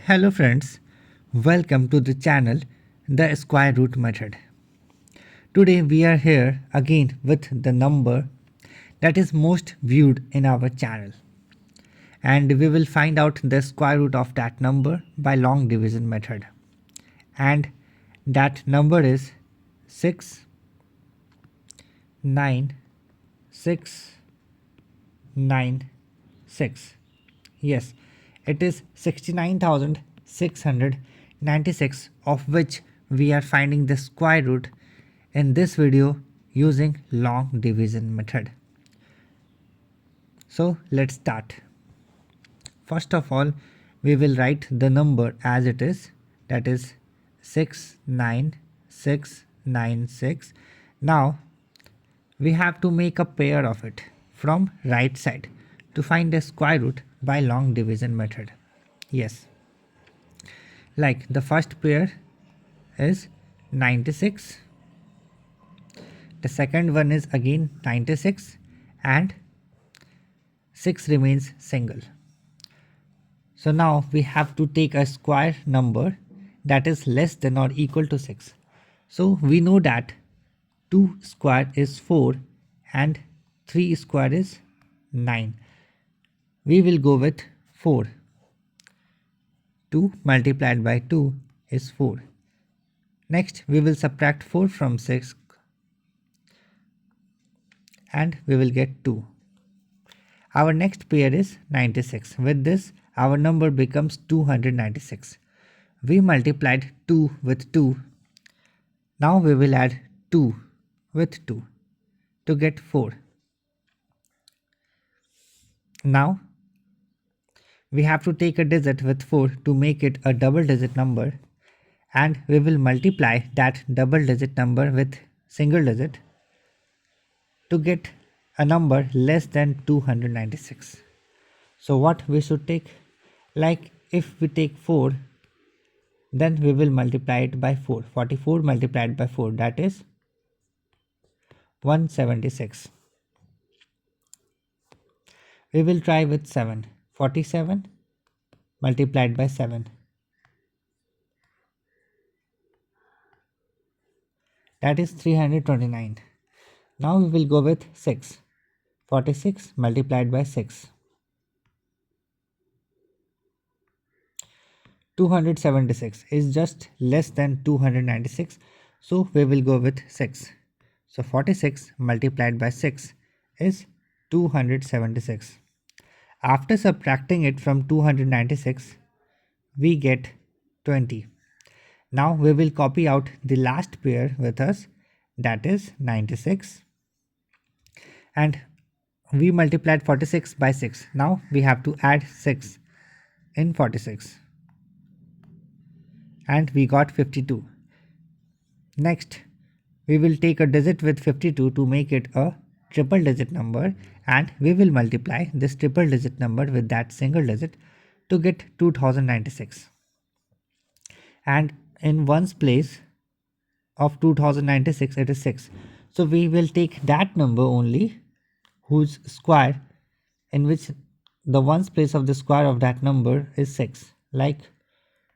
Hello friends, welcome to the channel The Square Root Method. Today we are here again with the number that is most viewed in our channel, and we will find out the square root of that number by long division method, and that number is 6 9 6 9 6. Yes, it is 69,696, of which we are finding the square root in this video using long division method. So let's start. First of all, we will write the number as it is, that is 69696. Now we have to make a pair of it from right side to find the square root by long division method. Yes, like the first pair is 96, the second one is again 96, and 6 remains single. So now we have to take a square number that is less than or equal to 6. So we know that 2 square is 4 and 3 square is 9. We will go with 4. 2 multiplied by 2 is 4. Next we will subtract 4 from 6 and we will get 2. Our next pair is 96. With this our number becomes 296. We multiplied 2 with 2. Now we will add 2 with 2 to get 4. Now we have to take a digit with 4 to make it a double digit number, and we will multiply that double digit number with single digit to get a number less than 296. So what we should take? Like if we take 4, then we will multiply it by 4. 44 multiplied by 4, that is 176. We will try with 7. 47 multiplied by 7, that is 329. Now we will go with 6. 46 multiplied by 6, 276 is just less than 296, so we will go with 6. So 46 multiplied by 6 is 276. After subtracting it from 296, we get 20. Now we will copy out the last pair with us, that is 96, and we multiplied 46 by 6. Now we have to add 6 in 46 and we got 52. Next we will take a digit with 52 to make it a triple digit number, and we will multiply this triple digit number with that single digit to get 2096. And in ones place of 2096 it is 6. So we will take that number only whose square, in which the ones place of the square of that number is 6. Like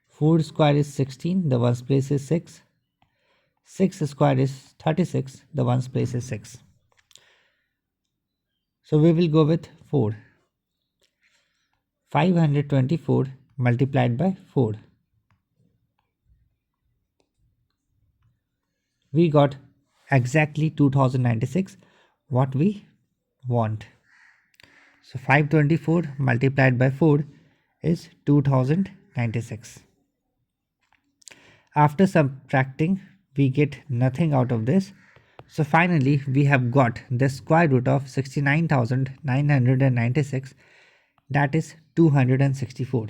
4 square is 16, the ones place is 6. 6 square is 36, the ones place is 6. So we will go with 4. 524 multiplied by 4. We got exactly 2096, what we want. So 524 multiplied by 4 is 2096. After subtracting, we get nothing out of this. So finally we have got the square root of 69,996, that is 264.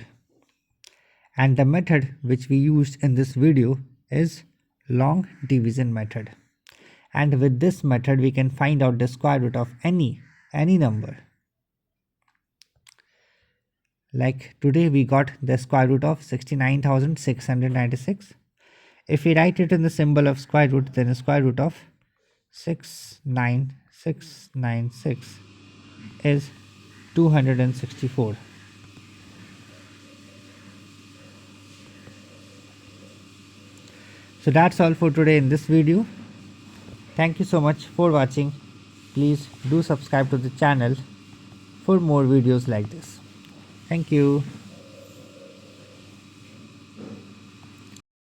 And the method which we used in this video is long division method. And with this method we can find out the square root of any number. Like today we got the square root of 69,696. If we write it in the symbol of square root, then the square root of 69696 is 264. So that's all for today in this video. Thank you so much for watching. Please do subscribe to the channel for more videos like this. Thank you.